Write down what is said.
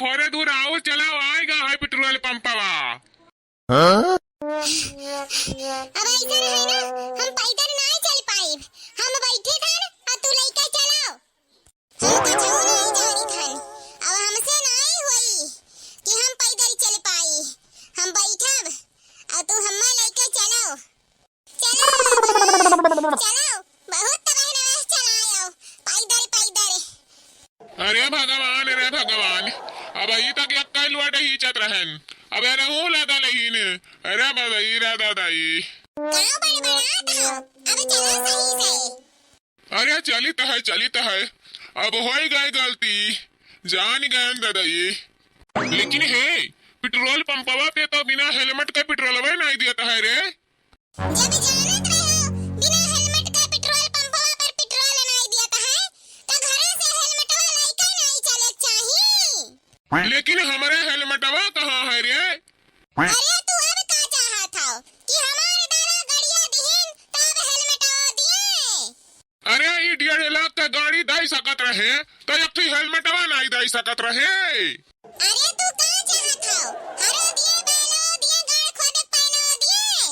थोड़े दूर आओ, चलाओ, आएगा है पेट्रोल पंपवा। अब ऐसा है ना, हम पैदल नहीं चल पाए। हम बैठे थन और तू लइका चलाओ। हम तो जाऊ नहीं जानी थन। अब हमसे नहीं हुई कि हम पैदल चल पाई। हम बैठब और तू हम्मा लइका चलाओ। चलाओ चलाओ, बहुत तगड़ नवाज चलाओ पैदल पैदल। अरे भगवान, अब यही तक यक्का लुआट ही चत रहन। अब रहू लदा लहीन। अरे बदई रा दादाई। कहाँ बड़बड़ात हो? अब चला सही से। अरे चली तो है। अब हो गए गलती, जान गए दादाई। लेकिन हे, पेट्रोल पंपवा पे तो बिना हेलमेट का पेट्रोलवा नहीं देता है रे। जब जानत रहो बिना हेलमेट का पेट्रोल पंपवा पर पेट्रोल नहीं देता है, तो घरे से हेलमेटवा लइका नहीं चले चाहिए। लेकिन हमारे हेलमेटवा कहाँ है रे? अरे तू अब का चाहत हो कि हमारे दादा गाड़िया दिहिन तब हेलमेटवा दिए? अरे ये 1.5 लाख का गाड़ी दाई सकत रहे तो एक हेलमेटवा नहीं दाई सकत रहे। अरे तू का चाहत हो? हरो दिए बैलो दिए गाड़ खोदे पहनो दिए।